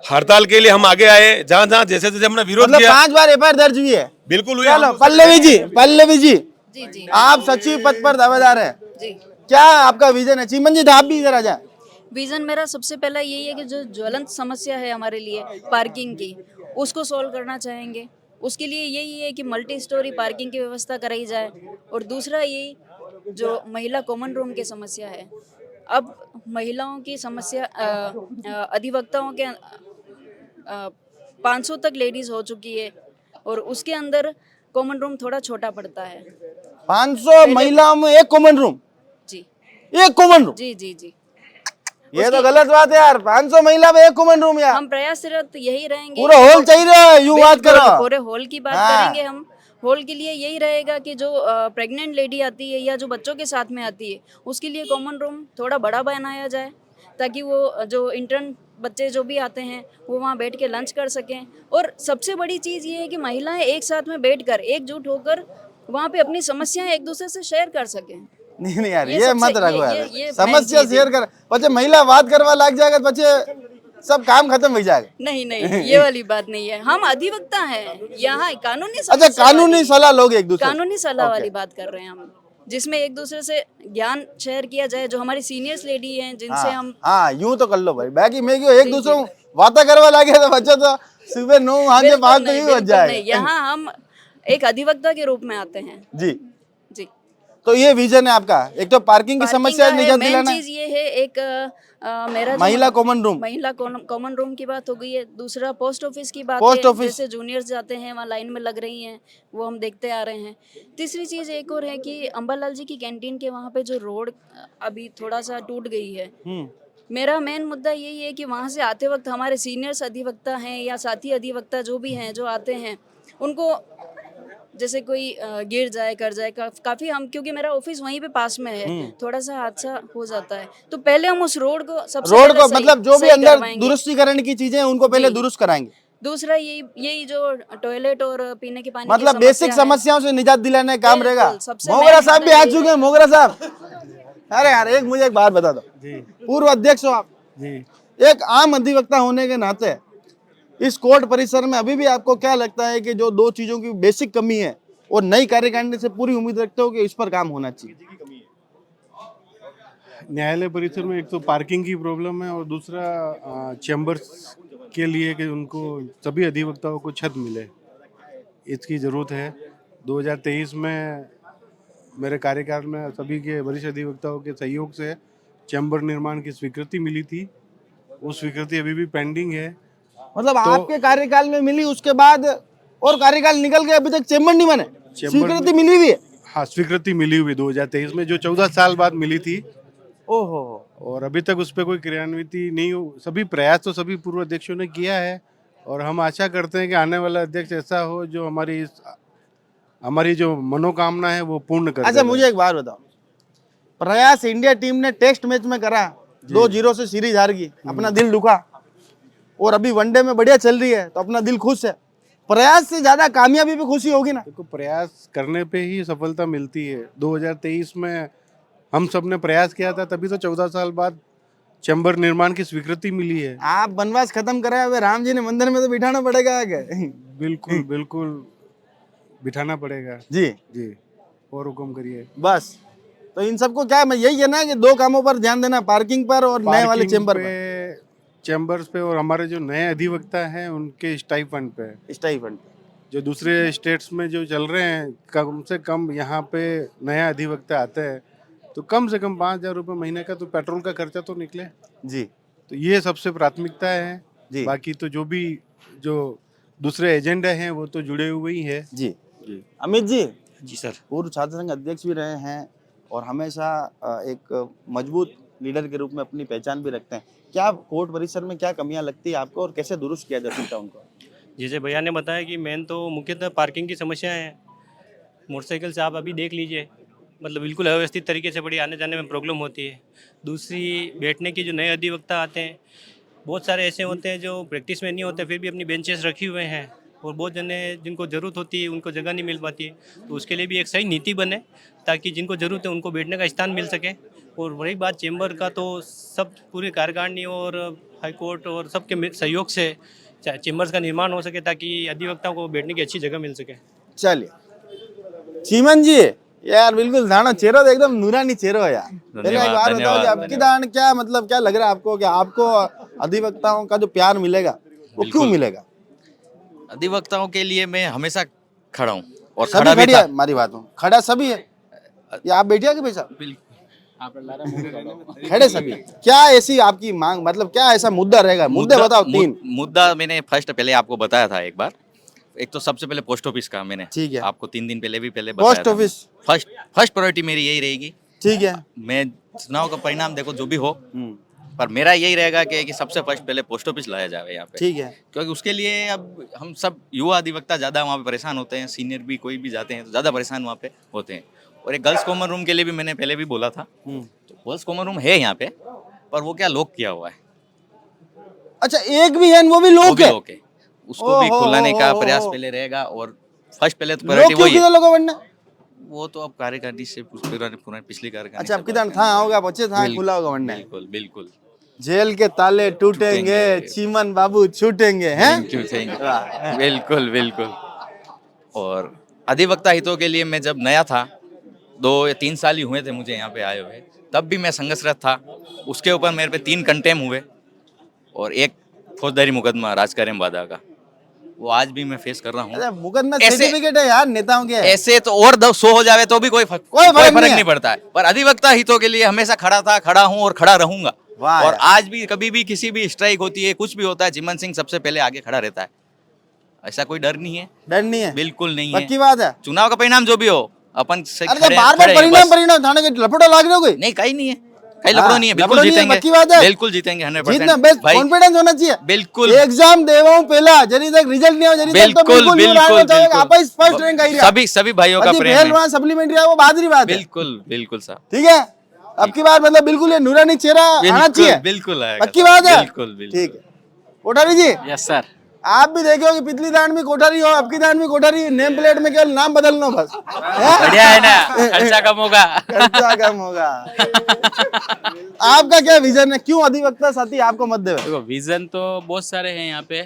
हड़ताल के लिए हम आगे आए, जहां जहां जैसे जैसे हमने विरोध किया। 5 बार एफआईआर दर्ज हुई है? बिल्कुल हुई। चलो पल्लवी जी जी जी आप सचिव पद पर दावेदार है, जी। क्या आपका विजन है? चीमन जी आप भी इधर आ जाए। विजन मेरा सबसे पहला यही है कि जो ज्वलंत समस्या है हमारे लिए पार्किंग की, उसको सॉल्व करना चाहेंगे। उसके लिए यही है कि मल्टी स्टोरी पार्किंग की व्यवस्था कराई जाए। और दूसरा यही जो महिला कॉमन रूम की समस्या है, अब महिलाओं की समस्या अधिवक्ताओं के 500 तक लेडीज हो चुकी है और उसके अंदर कॉमन रूम थोड़ा छोटा पड़ता है। 500 महिलाओं में एक कॉमन रूम? जी, एक कॉमन रूम? जी जी जी। ये तो गलत बात है यार, 500 महिला में एक कॉमन रूम यार। हम प्रयासरत यही रहेंगे, पूरा हॉल चाहिए, यूं बात करो। पूरे हॉल की बात करेंगे हम। हॉल के लिए यही रहेगा कि जो प्रेग्नेंट लेडी आती है या जो बच्चों के साथ में आती है, उसके लिए कॉमन रूम थोड़ा बड़ा बनाया जाए, ताकि वो जो इंटर्न बच्चे जो भी आते हैं वो वहाँ बैठ के लंच कर सकें। और सबसे बड़ी चीज़ ये है कि महिलाएं एक साथ में बैठकर एकजुट होकर वहाँ पे अपनी समस्याएं एक दूसरे से शेयर कर सकें। नहीं यार, ये ये सबसे- मत रखो यार, ये समस्या main चीज़ शेयर कर, पचे महिला बात करवा लग जाएगा तो पचे सब काम खत्म हो जाएगा। नहीं नहीं, ये वाली बात नहीं है। हम अधिवक्ता हैं यहाँ, कानूनी अच्छा, समस्या कानूनी वाली- सलाह लोगे एक दूसरे? कानूनी सलाह वाली बात कर रहे हैं हम, जिसमें एक दूसरे से ज्ञान शेयर किया जाए। जो हमारी सीनियर्स लेडी हैं जिनसे हम हाँ यूं तो कर लो भाई, बाकी मैं क्यों एक दूसरे को बातें करवा लगे तो बच्चा तो सुबह 9 से 5 तो ही बच बिल्कुल जाएगा। नहीं, यहाँ हम एक अधिवक्ता के रूप में आते हैं। जी जी, तो ये विजन है आपका, एक तो पार्किंग की समस्या निजात मेन दिलाना, चीज ये है। एक मेरा जो महिला कॉमन रूम, महिला कॉमन रूम की बात हो गई है। दूसरा पोस्ट ऑफिस की बात पोस्ट है, ऑफिस। जैसे जूनियर्स जाते हैं वहाँ लाइन में लग रही हैं, वो हम देखते आ रहे हैं। तीसरी चीज़ एक और है कि अंबालाल जी की कैंटीन के वहाँ पे जो रोड अभी थोड़ा सा टूट गई है। मेरा मेन मुद्दा यही है कि वहाँ से आते वक्त हमारे सीनियर्स अधिवक्ता हैं या साथी अधिवक्ता जो भी हैं जो आते हैं, उनको जैसे कोई गिर जाए कर जाए, काफ़ी हम, क्योंकि मेरा ऑफिस वहीं पे पास में है, थोड़ा सा हादसा हो जाता है, तो पहले हम उस रोड को सबसे रोड पहले को सही- मतलब जो भी सही अंदर करवाएंगे। दुरुस्तीकरण की चीजें हैं उनको पहले जी। दुरुस्त कराएंगे। दूसरा यही जो टॉयलेट और पीने के पानी की मतलब बेसिक समस्या है, समस्याओं से निजात दिलाने का काम बिल्कुल, रहेगा। सबसे मोगरा main साहब भी मुद्दा आ यही चुके हैं, मोगरा साहब। अरे यार एक मुझे एक बात बता दो, पूर्व अध्यक्ष हो आप, एक आम अधिवक्ता होने के नाते इस कोर्ट परिसर में अभी भी आपको क्या लगता है कि जो 2 चीजों की बेसिक कमी है और नई कार्यकारिणी से पूरी उम्मीद रखते हो कि इस पर काम होना चाहिए? न्यायालय परिसर में एक तो पार्किंग की प्रॉब्लम है, और दूसरा चैम्बर्स के लिए कि उनको सभी अधिवक्ताओं को छत मिले, इसकी ज़रूरत है। 2023 में मेरे कार्यकाल में सभी के वरिष्ठ अधिवक्ताओं के सहयोग से चैम्बर निर्माण की स्वीकृति मिली थी, वो स्वीकृति अभी भी पेंडिंग है। मतलब आपके कार्यकाल में मिली, उसके बाद और कार्यकाल निकल गए, अभी तक चैम्बर नहीं बने, स्वीकृति मिली हुई है। हाँ, स्वीकृति मिली हुई 2023 में, जो 14 साल बाद मिली थी। ओहो। और अभी तक उस पर कोई क्रियान्विति नहीं हो। सभी प्रयास तो सभी पूर्व अध्यक्षों ने किया है और हम आशा करते हैं कि आने वाला अध्यक्ष ऐसा हो जो हमारी जो मनोकामना है वो पूर्ण कर। अच्छा, मुझे एक बात बताओ, प्रयास इंडिया टीम ने टेस्ट मैच में करा, 2-0 से सीरीज हार गई, अपना दिल दुखा, और अभी वनडे में बढ़िया चल रही है तो अपना दिल खुश है। प्रयास से ज्यादा कामयाबी पे खुशी होगी ना? देखो, प्रयास करने पे ही सफलता मिलती है। 2023 में हम सब ने प्रयास किया था, तभी तो 14 साल बाद चैम्बर निर्माण की स्वीकृति मिली है। आप वनवास खत्म कराए हुए राम जी ने मंदिर में तो बिठाना पड़ेगा आगे। बिल्कुल बिल्कुल बिठाना पड़ेगा जी जी, और हुक्म करिए। बस तो इन सबको क्या मैं यही है ना कि 2 कामों पर ध्यान देना, पार्किंग पर और नए वाले चैम्बर पे, चैम्बर्स पे, और हमारे जो नए अधिवक्ता हैं उनके स्टाइफंड पे। स्टाइफंड जो दूसरे स्टेट्स में जो चल रहे हैं, कम से कम यहाँ पे नया अधिवक्ता आते हैं तो कम से कम 5,000 रुपये महीने का तो पेट्रोल का खर्चा तो निकले जी। तो ये सबसे प्राथमिकता है जी। बाकी तो जो दूसरे एजेंडे हैं वो तो जुड़े हुए ही है जी। अमित जी, जी सर। पूर्व छात्र संघ अध्यक्ष भी रहे हैं और हमेशा एक मजबूत लीडर के रूप में अपनी पहचान भी रखते हैं। क्या कोर्ट परिसर में क्या कमियां लगती है आपको और कैसे दुरुस्त किया जा सकता है उनको? जैसे भैया ने बताया कि मेन तो मुख्यतः पार्किंग की समस्या है। मोटरसाइकिल से आप अभी देख लीजिए, मतलब बिल्कुल अव्यवस्थित तरीके से बड़ी आने जाने में प्रॉब्लम होती है। दूसरी, बैठने की जो नए अधिवक्ता आते हैं, बहुत सारे ऐसे होते हैं जो प्रैक्टिस में नहीं होते फिर भी अपनी बेंचेस रखी हुए हैं, और बहुत जने जिनको ज़रूरत होती है उनको जगह नहीं मिल पाती है। तो उसके लिए भी एक सही नीति बने ताकि जिनको ज़रूरत है उनको बैठने का स्थान मिल सके। और वही बात चैम्बर का, तो सब पूरी कार्यकारिणी और हाई कोर्ट और सबके सहयोग से चैम्बर्स का निर्माण हो सके ताकि अधिवक्ताओं को बैठने की अच्छी जगह मिल सके। चलिए चीमन जी, यार बिल्कुल दाना चेहरा तो एकदम नूरानी चेहरा है यार। पहले एक बात बताओ कि आपकी दान क्या, मतलब क्या लग रहा है आपको कि आपको अधिवक्ताओं का जो प्यार मिलेगा वो क्यों मिलेगा? अधिवक्ताओं के लिए मैं हमेशा खड़ा हूँ और सभी खड़ा भी खड़ी था। है, हमारी बात हो, खड़ा सभी है या आप बैठिए कि पैसा खड़े सभी? क्या ऐसी आपकी मांग, मतलब क्या ऐसा मुद्दा रहेगा? मुद्दे बताओ 3 मुद्दा मैंने फर्स्ट पहले आपको बताया था एक बार। एक तो सबसे पहले पोस्ट ऑफिस का मैंने, ठीक है, आपको 3 दिन पहले भी बताया पोस्ट ऑफिस फर्स्ट प्रायोरिटी मेरी यही रहेगी। ठीक है, मैं चुनाव का परिणाम देखो जो भी हो, पर मेरा यही रहेगा कि सबसे फर्स्ट पहले पोस्ट ऑफिस लाया जाए यहाँ पे। ठीक है, क्योंकि उसके लिए अब हम सब युवा अधिवक्ता ज़्यादा वहाँ पे परेशान होते हैं, सीनियर भी कोई भी जाते हैं तो ज़्यादा परेशान वहाँ पे होते हैं। और एक गर्ल्स कॉमन रूम के लिए भी मैंने पहले भी बोला था, तो गर्ल्स कॉमन रूम है यहाँ पे, पर वो क्या लॉक किया हुआ है। अच्छा, एक भी है, वो भी लोग है, उसको भी खुलाने का प्रयास पहले रहेगा। और फर्स्ट पहले तो प्रायोरिटी वही है। वो तो अब कार्यकारिणी से पिछली कार्यकारिणी। अच्छा, अब किधर था होगा, बच्चे था खुला होगा वरना। बिल्कुल बिल्कुल। जेल के ताले टूटेंगे, चीमन बाबू छूटेंगे, हैं? बिल्कुल बिल्कुल। और अधिवक्ता हितों के लिए मैं जब नया था, 2 या 3 साल ही हुए थे मुझे यहाँ पे आए हुए, तब भी मैं संघर्षरत था। उसके ऊपर मेरे पे 3 कंटेम हुए और 1 फौजदारी मुकदमा राजकार्यम वादा का, वो आज भी मैं फेस कर रहा हूँ। मुकदमा सर्टिफिकेट है यार नेताओं के। ऐसे तो और 100 हो जावे तो भी कोई फर्क नहीं पड़ता है, पर अधिवक्ता हितों के लिए हमेशा खड़ा था, खड़ा हूँ और खड़ा रहूंगा। और आज भी कभी भी किसी भी स्ट्राइक होती है, कुछ भी होता है, चिमन सिंह सबसे पहले आगे खड़ा रहता है। ऐसा कोई डर नहीं है। डर नहीं है, बिल्कुल नहीं है। पक्की बात है। चुनाव का परिणाम जो भी हो, अपन से बार-बार परिणाम थाने के लपड़ा लाग रहे हो कोई? नहीं, कहीं नहीं है, कहीं लपड़ो नहीं है। बिल्कुल जीतेंगे, बिल्कुल जीतेंगे 100%। कॉन्फिडेंस होना चाहिए। बिल्कुल। एग्जाम देवाऊं पहला, जरी तक रिजल्ट नहीं हो, जरी तक बिल्कुल बिल्कुल। आप फर्स्ट रैंक आई। सभी भाइयों का प्रेम है। सप्लीमेंट्री है, वो बादरी बात है। बिल्कुल बिल्कुल साहब। ठीक है, अब की बार मतलब बिल्कुल ये नूरानी चेहरा आना चाहिए। बिल्कुल आएगा, पक्की बात है। बिल्कुल ठीक है, कोठारी जी। Yes sir. आप भी देखो कि पिछली दान में कोठारी हो, अब की दान में कोठारी, नेम प्लेट में केवल नाम बदलना बस। बढ़िया है ना, खर्चा कम होगा। खर्चा कम होगा। आपका क्या विजन है, क्यों अधिवक्ता साथी आपको मत देवे? देखो, विजन तो बहुत सारे हैं यहाँ पे,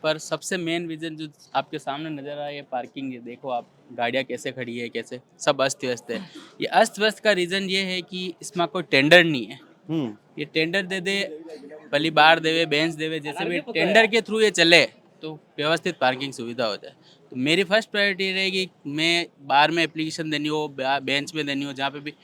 पर सबसे मेन विजन जो आपके सामने नजर आ रहा है, पार्किंग है। देखो आप, गाड़ियाँ कैसे खड़ी है, कैसे सब अस्त व्यस्त है। ये अस्त व्यस्त का रीजन ये है कि इसमें कोई टेंडर नहीं है। ये टेंडर दे दे, पहली बार देवे, बेंच देवे, जैसे भी टेंडर के थ्रू ये चले तो व्यवस्थित पार्किंग सुविधा हो जाए। तो मेरी फर्स्ट प्रायोरिटी रहेगी, मैं बार में एप्लीकेशन देनी हो, बेंच में देनी हो, जहाँ पे भी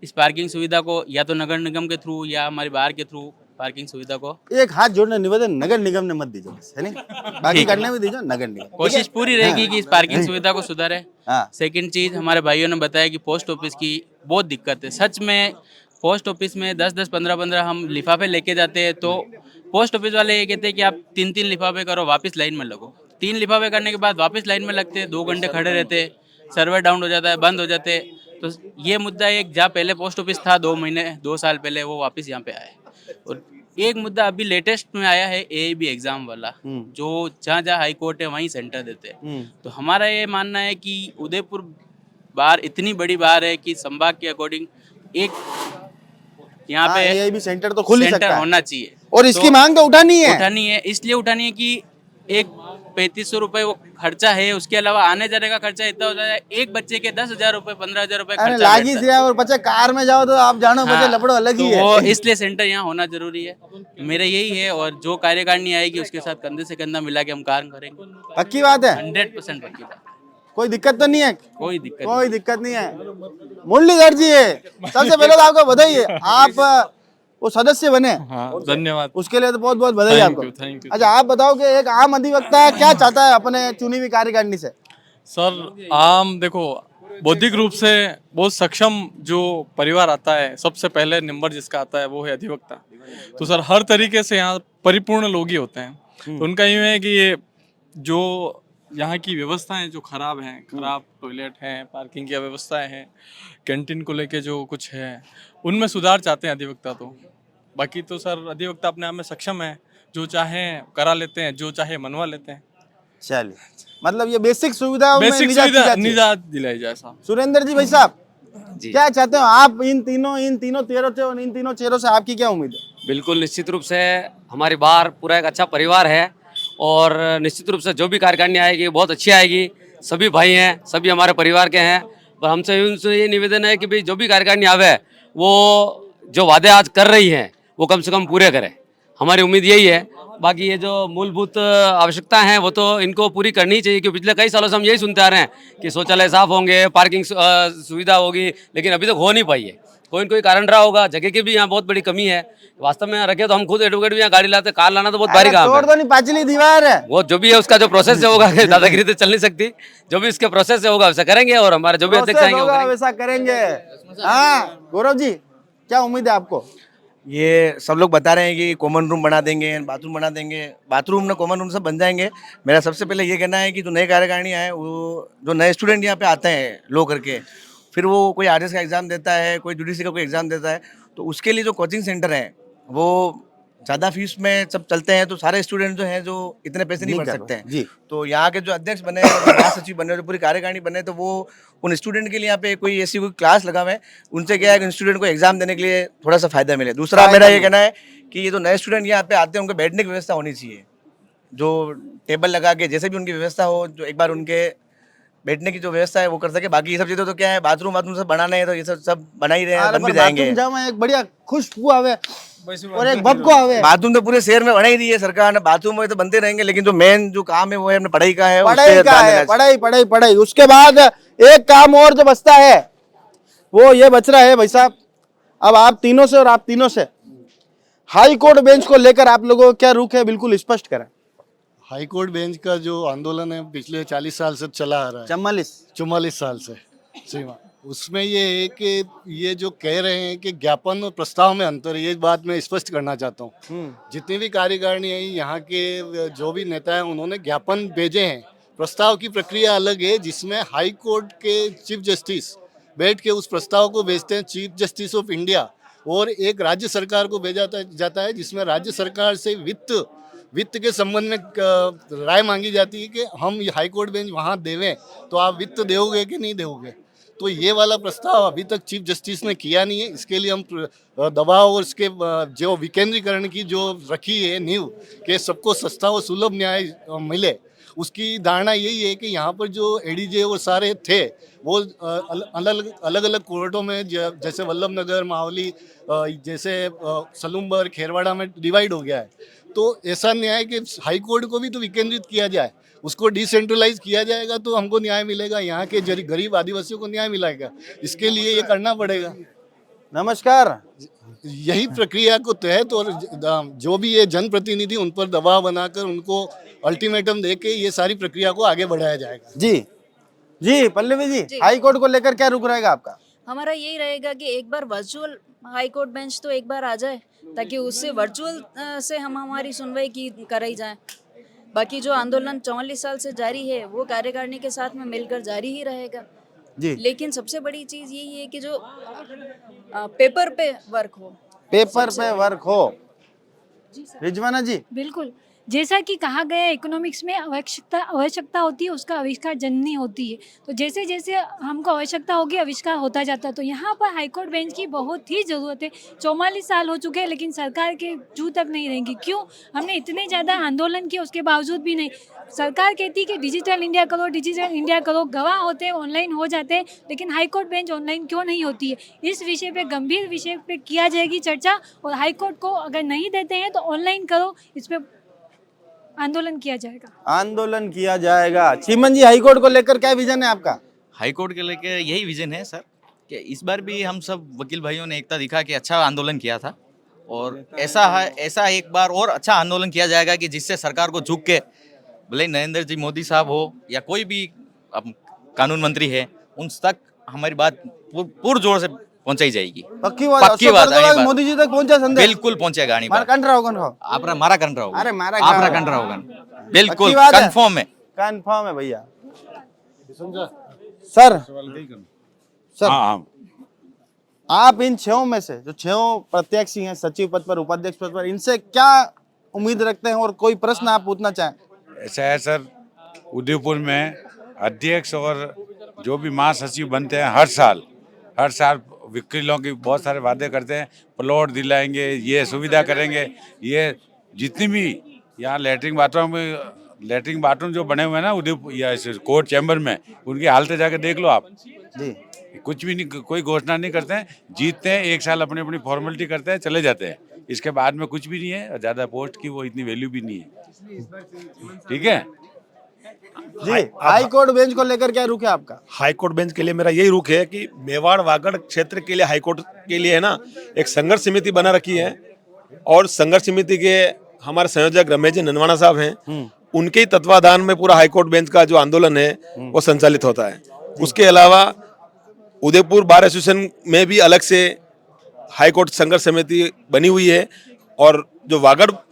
इस पार्किंग सुविधा को या तो नगर निगम के थ्रू या हमारी बाहर के थ्रू पार्किंग सुविधा को एक हाथ जोड़ने निवेदन नगर निगम ने मत दीजिए बस, है नहीं, बाकी ठीक है। करने भी दीजिए नगर निगम। कोशिश पूरी रहेगी कि इस पार्किंग सुविधा को सुधारे। हाँ। सेकंड चीज, हमारे भाइयों ने बताया कि पोस्ट ऑफिस की बहुत दिक्कत है। सच में पोस्ट ऑफिस में 10-10, 15-15 हम लिफाफे लेके जाते हैं तो पोस्ट ऑफिस वाले ये कहते हैं कि आप 3-3 लिफाफे करो, वापस लाइन में लगो। 3 लिफाफे करने के बाद वापस लाइन में लगते हैं, 2 घंटे खड़े रहते, सर्वर डाउन हो जाता है, बंद हो जाते। तो ये मुद्दा एक, जहाँ पहले पोस्ट ऑफिस था 2 साल पहले, वो वापस यहाँ पे आया है। और एक मुद्दा अभी लेटेस्ट में आया है AAB एग्जाम वाला, जो जहाँ जहाँ हाई कोर्ट है वहीं सेंटर देते हैं। तो हमारा ये मानना है कि उदयपुर बार इतनी बड़ी बार है कि संभाग के अकॉर्डिंग एक यहाँ पे AAB सेंटर तो खुल ही सेंटर सकता है होना चाहिए। और इसकी मांग तो उठानी है। इसलिए उठानी है कि एक 3500 रुपए वो खर्चा है, उसके अलावा आने जाने का खर्चा इतना हो जाए, एक बच्चे के 10,000 रुपए 15,000 रुपए अरे खर्चा लागी बैठता है। से और बच्चे कार में जाओ तो आप जानो बच्चे हाँ, लपड़ो अलग ही तो है। वो इसलिए सेंटर यहाँ होना जरूरी है, मेरा यही है। और जो कार्यकारिणी आएगी उसके साथ कंधे से कंधा मिला के हम कार्य करेंगे। पक्की बात है, 100% पक्की बात, कोई दिक्कत तो नहीं है? कोई दिक्कत कोई दिक्कत नहीं है। मुरलीधर जी, सबसे पहले तो आपको बधाई है, आप वो सदस्य बने। हाँ, धन्यवाद। उसके लिए तो बहुत बहुत बधाई आपको। Thank you. अच्छा, आप बताओ कि एक आम अधिवक्ता क्या चाहता है अपने चुनी हुई कार्यकारिणी से? सर, आम देखो, बौद्धिक रूप से बहुत सक्षम जो परिवार आता है, सबसे पहले नंबर जिसका आता है वो है अधिवक्ता। तो सर, हर तरीके से यहाँ परिपूर्ण लोग ही होते हैं। तो उनका यूँ है कि ये जो यहाँ की व्यवस्थाएं जो खराब हैं, खराब टॉयलेट हैं, पार्किंग की व्यवस्थाएं हैं, कैंटीन को लेके जो कुछ है, उनमें सुधार चाहते हैं अधिवक्ता। तो बाकी तो सर, अधिवक्ता अपने आप में सक्षम है, जो चाहे करा लेते हैं, जो चाहे मनवा लेते हैं। चलिए, मतलब ये बेसिक सुविधा बेसिक सुविधा निजात दिलाई जाए साहब। सुरेंद्र जी, भाई साहब, क्या चाहते हो आप इन तीनों चेहरों से और इन तीनों चेहरों से आपकी क्या उम्मीद है? बिल्कुल, निश्चित रूप से हमारी बार पूरा एक अच्छा परिवार है और निश्चित रूप से जो भी कार्यकारिणी आएगी बहुत अच्छी आएगी। सभी भाई हैं, सभी हमारे परिवार के हैं। पर हमसे उनसे ये निवेदन है कि भाई जो भी कार्यकारिणी आवे वो जो वादे आज कर रही हैं वो कम से कम पूरे करें, हमारी उम्मीद यही है। बाकी ये जो मूलभूत आवश्यकता हैं वो तो इनको पूरी करनी ही चाहिए, क्योंकि पिछले कई सालों से हम यही सुनते आ रहे हैं कि शौचालय साफ होंगे, पार्किंग सुविधा होगी, लेकिन अभी तक हो नहीं पाई है। कोई न कोई कारण रहा होगा, जगह की भी यहाँ बहुत बड़ी कमी है। वास्तव में यहाँ रखे तो हम खुद एडवोकेट भी यहाँ गाड़ी लाते, कार लाना तो बहुत भारी काम है। तोड़ दो नहीं, पांचली दीवार है वो जो भी है उसका जो प्रोसेस होगा, दादागिरी तो चल नहीं सकती, जो भी इसके प्रोसेस होगा वैसा करेंगे और हमारे जो भी अध्यक्ष आएंगे होगा वैसा करेंगे। हाँ गौरव जी, क्या उम्मीद है आपको? ये सब लोग बता रहे हैं कि कॉमन रूम बना देंगे, बाथरूम बना देंगे, बाथरूम ना कॉमन रूम सब बन जाएंगे। मेरा सबसे पहले ये कहना है कि जो नए कार्यकारिणी आए, वो जो नए स्टूडेंट यहाँ पे आते हैं लो करके, फिर वो कोई आरएस का एग्ज़ाम देता है, कोई जुडिशरी का कोई एग्ज़ाम देता है, तो उसके लिए जो कोचिंग सेंटर हैं वो ज़्यादा फीस में सब चलते हैं। तो सारे स्टूडेंट जो हैं जो इतने पैसे नहीं भर सकते हैं जी। तो यहाँ के जो अध्यक्ष बने, जो महासचिव बने, जो पूरी कार्यकारिणी बने, तो वो उन स्टूडेंट के लिए यहाँ पे कोई ऐसी कोई क्लास लगा हुआ है, उनसे क्या है कि स्टूडेंट को एग्जाम देने के लिए थोड़ा सा फायदा मिले। दूसरा मेरा ये कहना है कि ये जो नए स्टूडेंट यहाँ पे आते हैं उनके बैठने की व्यवस्था होनी चाहिए, जो टेबल लगा के जैसे भी उनकी व्यवस्था हो, जो एक बार उनके बैठने की जो व्यवस्था है वो कर सके। बाकी ये सब चीज़ें तो क्या है, बाथरूम सब बनाने हैं, तो ये सब बना ही रहे हैं, बन भी जाएंगे। एक बढ़िया खुशबू आवे और एक बबको आवे। बाथरूम तो पूरे शहर में बना ही दी है सरकार ने, बाथरूम तो बनते रहेंगे, लेकिन जो मेन जो काम है वो है अपने पढ़ाई का है, पढ़ाई। उसके बाद एक काम और जो बचता है वो ये बच रहा है भाई साहब, अब आप तीनों से और आप तीनों से हाई कोर्ट बेंच को लेकर आप लोगों का क्या रुख है, बिल्कुल स्पष्ट करें। हाई कोर्ट बेंच का जो आंदोलन है पिछले 40 साल से चला आ रहा है, 44 साल से सीमा, उसमें ये है कि ये जो कह रहे हैं कि ज्ञापन और प्रस्ताव में अंतर है, ये बात मैं स्पष्ट करना चाहता हूँ। जितनी भी कार्यकारिणी है, यहाँ के जो भी नेता हैं उन्होंने ज्ञापन भेजे हैं, प्रस्ताव की प्रक्रिया अलग है, जिसमें हाई कोर्ट के चीफ जस्टिस बैठ के उस प्रस्ताव को भेजते हैं चीफ जस्टिस ऑफ इंडिया, और एक राज्य सरकार को भेजा जाता है, जिसमें राज्य सरकार से वित्त के संबंध में राय मांगी जाती है कि हम हाई कोर्ट बेंच वहाँ देवें तो आप वित्त दोगे कि नहीं दोगे। तो ये वाला प्रस्ताव अभी तक चीफ जस्टिस ने किया नहीं है। इसके लिए हम दबाव और इसके जो विकेंद्रीकरण की जो रखी है नींव कि सबको सस्ता और सुलभ न्याय मिले, उसकी धारणा यही है कि यहाँ पर जो एडीजे और सारे थे वो अलग अलग कोर्टों में, जैसे वल्लभ नगर, मावली, जैसे सलूमबर, खेरवाड़ा में डिवाइड हो गया है। तो ऐसा न्याय कि हाई कोर्ट को भी तो विकेंद्रित किया जाए, उसको डिसेंट्रलाइज किया जाएगा तो हमको न्याय मिलेगा, यहाँ के गरीब आदिवासियों को न्याय मिलेगा। इसके लिए ये करना पड़ेगा। नमस्कार। यही प्रक्रिया को तहत और जो भी ये जनप्रतिनिधि उन पर दबाव बनाकर उनको अल्टीमेटम देके ये सारी प्रक्रिया को आगे बढ़ाया जाएगा। जी पल्लवी जी, हाई कोर्ट को लेकर क्या रुख रहेगा आपका? हमारा यही रहेगा कि एक बार वर्चुअल हाई कोर्ट बेंच तो एक बार आ जाए, ताकि उससे वर्चुअल से हम हमारी सुनवाई की कराई जाए। बाकी जो आंदोलन 44 साल से जारी है वो कार्यकारिणी के साथ में मिलकर जारी ही रहेगा जी। लेकिन सबसे बड़ी चीज यही है कि जो पेपर पे वर्क हो, पेपर पे वर्क हो। रिजवाना जी, बिल्कुल, जैसा कि कहा गया है इकोनॉमिक्स में आवश्यकता होती है, उसका आविष्कार जननी होती है। तो जैसे जैसे हमको आवश्यकता होगी आविष्कार होता जाता है। तो यहाँ पर हाईकोर्ट बेंच की बहुत ही ज़रूरत है। 44 साल हो चुके हैं लेकिन सरकार के जू तक नहीं रहेंगी। क्यों? हमने इतने ज़्यादा आंदोलन किए उसके बावजूद भी नहीं। सरकार कहती है कि डिजिटल इंडिया करो, डिजिटल इंडिया करो, गवाह होते हैं ऑनलाइन हो जाते हैं, लेकिन हाईकोर्ट बेंच ऑनलाइन क्यों नहीं होती है? इस विषय पे गंभीर विषय पे किया जाएगी चर्चा। और हाईकोर्ट को अगर नहीं देते हैं तो ऑनलाइन करो, इस पर आंदोलन किया जाएगा। आंदोलन किया जाएगा। चीमन जी, हाई कोर्ट को लेकर क्या विजन है आपका? हाई कोर्ट के लेके यही विजन है सर कि इस बार भी हम सब वकील भाइयों ने एकता दिखा के अच्छा आंदोलन किया था, और ऐसा एक बार और अच्छा आंदोलन किया जाएगा कि जिससे सरकार को झुक के, भले नरेंद्र जी मोदी साहब हो या कोई भी कानून मंत्री है, उन तक हमारी बात पुरजोर से पहुंचाई जाएगी। पक्की बात मोदी जी तक पहुंचा संदेश? बिल्कुल पहुंचेगा। मारा कंट्रा होगा। अरे मारा कंट्रा होगा। पक्की बिल्कुल बात है? कंफर्म है। कंफर्म है भैया। सर हाँ, आप इन 6 में से जो 6 प्रत्याशी हैं सचिव पद पर, उपाध्यक्ष पद पर, इनसे क्या उम्मीद रखते हैं और कोई प्रश्न आप पूछना चाहें? ऐसा है सर, उदयपुर में अध्यक्ष और जो भी महासचिव बनते हैं हर साल वकीलों की बहुत सारे वादे करते हैं, प्लॉट दिलाएंगे, ये सुविधा करेंगे, ये जितनी भी यहाँ लेटरिन बाथरूम जो बने हुए हैं ना उदयपुर या कोर्ट चैम्बर में, उनकी हालतें जाके देख लो आप जी। कुछ भी नहीं, कोई घोषणा नहीं करते हैं, जीतते हैं, एक साल अपनी फॉर्मेलिटी करते हैं, चले जाते हैं, इसके बाद में कुछ भी नहीं है, और ज़्यादा पोस्ट की वो इतनी वैल्यू भी नहीं है। ठीक है जी। हाई कोर्ट बेंच को लेकर क्या रुख है आपका? हाई कोर्ट बेंच के लिए मेरा यही रुख है कि मेवाड़ वागड़ क्षेत्र के लिए हाई कोर्ट के लिए है ना एक संघर्ष समिति बना रखी है, और संघर्ष समिति के हमारे संयोजक रमेश जी ननवाना साहब हैं, उनके ही तत्वाधान में पूरा हाई कोर्ट बेंच का जो आंदोलन है वो संचालित होता है। उसके अलावा उदयपुर बार एसोसिएशन में भी अलग से हाई कोर्ट संघर्ष समिति बनी हुई है, और जो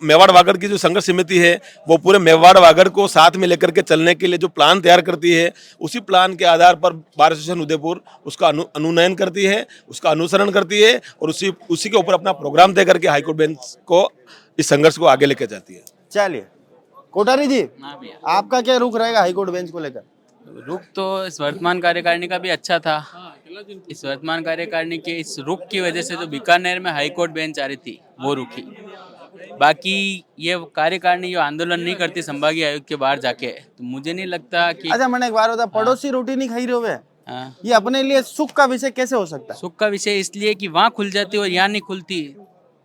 मेवाड़ वागड़ की जो संघर्ष समिति है वो पूरे मेवाड़ वागड़ को साथ में लेकर के चलने के लिए जो प्लान तैयार करती है, उसी प्लान के आधार पर बार एसोसिएशन उदयपुर उसका अनुनयन करती है, उसका अनुसरण करती है, और उसी के ऊपर अपना प्रोग्राम तय करके हाईकोर्ट बेंच को इस संघर्ष को आगे लेकर जाती है। चलिए, कोठारी जी, आपका क्या रुख रहेगा हाईकोर्ट बेंच को लेकर? रुख तो इस वर्तमान कार्यकारिणी का भी अच्छा था। इस वर्तमान कार्यकारिणी के इस रुख की वजह से जो बीकानेर में हाई कोर्ट बेंच आ रही थी वो रुकी। बाकी ये कार्यकारिणी जो आंदोलन नहीं करती संभागीय आयुक्त के बाहर जाके, तो मुझे नहीं लगता कि अच्छा, मैंने एक बार बता, पड़ोसी रोटी नहीं खाई रहे हुए, ये अपने लिए सुख का विषय कैसे हो सकता है? सुख का विषय इसलिए कि वहाँ खुल जाती और यहाँ नहीं खुलती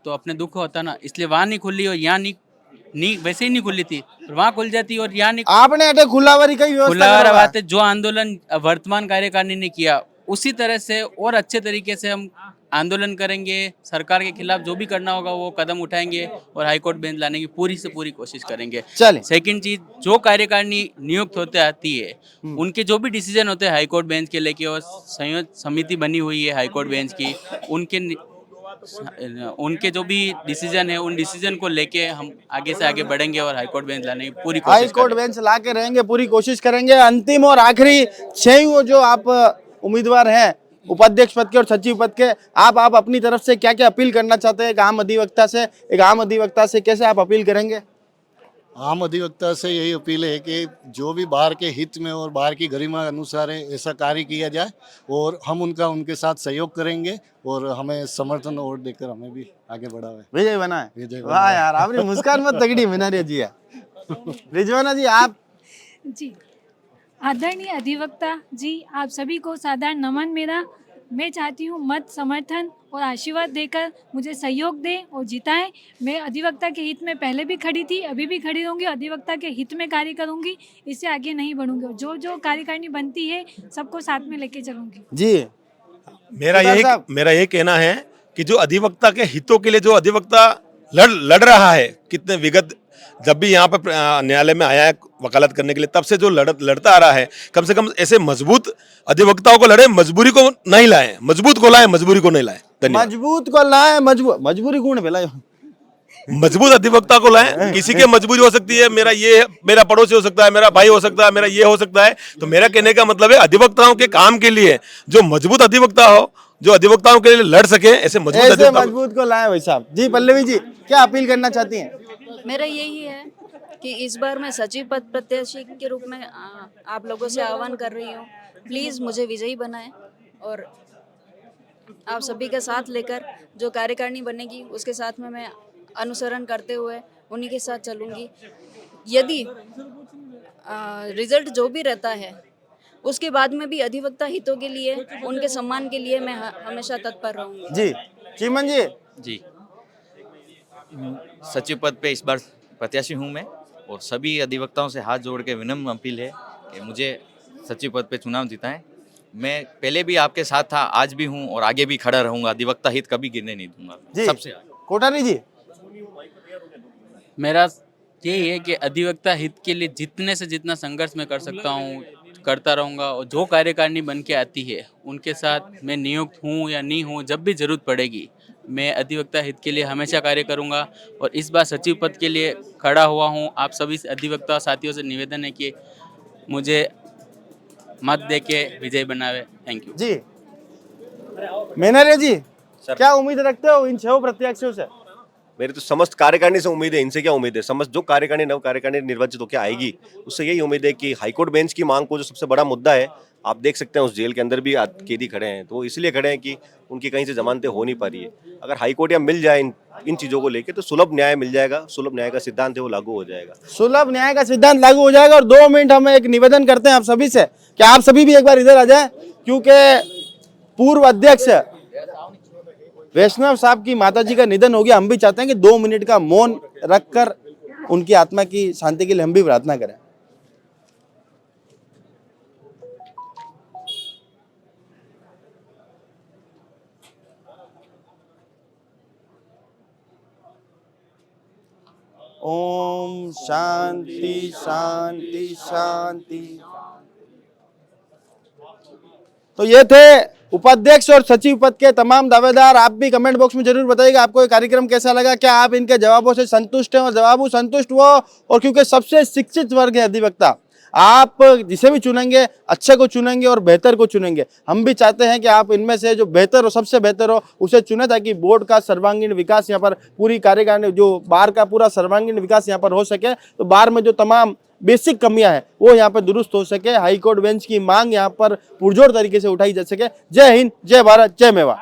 तो अपने दुख होता ना, इसलिए वहाँ नहीं खुली और यहाँ नहीं वैसे ही नहीं खुली थी, वहाँ खुल जाती और यहाँ नहीं। आपने अटे खुलावरी का खुलावरी बात है, जो आंदोलन वर्तमान कार्यकारिणी ने किया उसी तरह से और अच्छे तरीके से हम आंदोलन करेंगे। सरकार के खिलाफ जो भी करना होगा वो कदम उठाएंगे और हाईकोर्ट बेंच लाने की पूरी से पूरी कोशिश करेंगे। सेकंड चीज, जो कार्यकारिणी नियुक्त होते आती है उनके जो भी डिसीजन होते हैं हाईकोर्ट बेंच के लेके, और संयुक्त समिति बनी हुई है हाईकोर्ट बेंच की, उनके जो भी डिसीजन है उन डिसीजन को लेके हम आगे से आगे बढ़ेंगे और हाईकोर्ट बेंच लाने की पूरी कोशिश करेंगे। हाईकोर्ट बेंच ला के रहेंगे, पूरी कोशिश करेंगे। अंतिम और आखिरी 6 जो आप उम्मीदवार हैं उपाध्यक्ष पद के और सचिव पद के, आप अपनी तरफ से क्या क्या अपील करना चाहते हैं? एक आम अधिवक्ता से कैसे आप अपील करेंगे? आम अधिवक्ता से यही अपील है कि जो भी बाहर के हित में और बाहर की गरिमा अनुसार है ऐसा कार्य किया जाए, और हम उनके साथ सहयोग करेंगे, और हमें समर्थन वोट देकर हमें भी आगे बढ़ावे। विजय बना है। वाह यार, आपने मुस्कान मत तगड़ी बना रही जी। रिजवाना जी, आप जी। आदरणीय अधिवक्ता जी, आप सभी को साधारण नमन मेरा। मैं चाहती हूँ मत, समर्थन और आशीर्वाद देकर मुझे सहयोग दें और जिताएं। मैं अधिवक्ता के हित में पहले भी खड़ी थी, अभी भी खड़ी रहूँगी, अधिवक्ता के हित में कार्य करूँगी, इससे आगे नहीं बढ़ूँगी। जो कार्यकारिणी बनती है सबको साथ में लेके चलूँगी। जी, मेरा यही कहना है कि जो अधिवक्ता के हितों के लिए जो अधिवक्ता लड़ रहा है, कितने विगत जब भी यहाँ पर न्यायालय में आया है वकालत करने के लिए, तब से जो लड़ता आ रहा है, कम से कम ऐसे मजबूत अधिवक्ताओं को लड़े, मजबूरी को नहीं लाए, मजबूत को लाए, मजबूरी को नहीं लाए। धन्यवाद। मजबूत को लाए, मजबूरी कौन है? मजबूत अधिवक्ता को लाए। किसी की मजबूरी हो सकती है, मेरा पड़ोसी हो सकता है, मेरा भाई हो सकता है, मेरा ये हो सकता है। तो मेरा कहने का मतलब है अधिवक्ताओं के काम के लिए जो मजबूत अधिवक्ता हो, जो अधिवक्ताओं के लिए लड़ सके, ऐसे मजबूत को लाए भाई साहब। जी पल्लवी जी, क्या अपील करना चाहती हैं? मेरा यही है कि इस बार मैं सचिव पद प्रत्याशी के रूप में आप लोगों से आह्वान कर रही हूँ, प्लीज़ मुझे विजयी बनाएं और आप सभी का साथ लेकर जो कार्यकारिणी बनेगी उसके साथ में मैं अनुसरण करते हुए उन्हीं के साथ चलूँगी। यदि रिजल्ट जो भी रहता है उसके बाद में भी अधिवक्ता हितों के लिए, उनके सम्मान के लिए मैं हमेशा तत्पर रहूँगी। जी चीमन जी। जी, सचिव पद पे इस बार प्रत्याशी हूँ मैं, और सभी अधिवक्ताओं से हाथ जोड़ के विनम्र अपील है कि मुझे सचिव पद पे चुनाव जिताएं। मैं पहले भी आपके साथ था, आज भी हूँ और आगे भी खड़ा रहूंगा। अधिवक्ता हित कभी गिरने नहीं दूंगा। जी सबसे कोठारी जी। मेरा यही है कि अधिवक्ता हित के लिए जितने से जितना संघर्ष मैं कर सकता हूँ करता रहूँगा, और जो कार्यकारिणी बन के आती है उनके साथ मैं नियुक्त हूँ या नहीं हूँ, जब भी जरूरत पड़ेगी मैं अधिवक्ता हित के लिए हमेशा कार्य करूँगा। और इस बार सचिव पद के लिए खड़ा हुआ हूँ। आप सभी अधिवक्ता साथियों से निवेदन है कि मुझे मत दे के विजय बनावे। थैंक यू जी। मेनरे जी, क्या उम्मीद रखते हो इन 6 प्रत्याशियों से? मेरी तो समस्त कार्यकारिणी से उम्मीद है। इनसे क्या उम्मीद है? समस्त जो कार्यकारिणी नव कार्यकारिणी निर्वाचित होकर आएगी, उससे यही उम्मीद है कि हाईकोर्ट बेंच की मांग को, जो सबसे बड़ा मुद्दा है, आप देख सकते हैं उस जेल के अंदर भी कैदी खड़े हैं, तो इसलिए खड़े हैं कि उनकी कहीं से जमानतें हो नहीं पा रही है। अगर हाईकोर्ट या मिल जाए इन चीज़ों को लेकर, तो सुलभ न्याय मिल जाएगा। सुलभ न्याय का सिद्धांत है वो लागू हो जाएगा। सुलभ न्याय का सिद्धांत लागू हो जाएगा। और 2 मिनट हम एक निवेदन करते हैं आप सभी से कि आप सभी भी एक बार इधर आ जाए, क्योंकि पूर्व अध्यक्ष वैष्णव साहब की माताजी का निधन हो गया। हम भी चाहते हैं कि 2 मिनट का मौन रखकर उनकी आत्मा की शांति के लिए हम भी प्रार्थना करें। ओम शांति शांति शांति। तो ये थे उपाध्यक्ष और सचिव पद के तमाम दावेदार। आप भी कमेंट बॉक्स में जरूर बताइएगा आपको ये कार्यक्रम कैसा लगा, क्या आप इनके जवाबों से संतुष्ट हैं और जवाबों संतुष्ट हुआ। और क्योंकि सबसे शिक्षित वर्ग है अधिवक्ता, आप जिसे भी चुनेंगे अच्छे को चुनेंगे और बेहतर को चुनेंगे। हम भी चाहते हैं कि आप इनमें से जो बेहतर हो, सबसे बेहतर हो, उसे चुने, ताकि बोर्ड का सर्वांगीण विकास यहाँ पर, पूरी कार्यकारिणी जो बार का पूरा सर्वांगीण विकास यहाँ पर हो सके। तो बार में जो तमाम बेसिक कमियां हैं वो यहाँ पर दुरुस्त हो सके, हाईकोर्ट बेंच की मांग यहाँ पर पुरजोर तरीके से उठाई जा सके। जय हिंद, जय भारत, जय मेवा।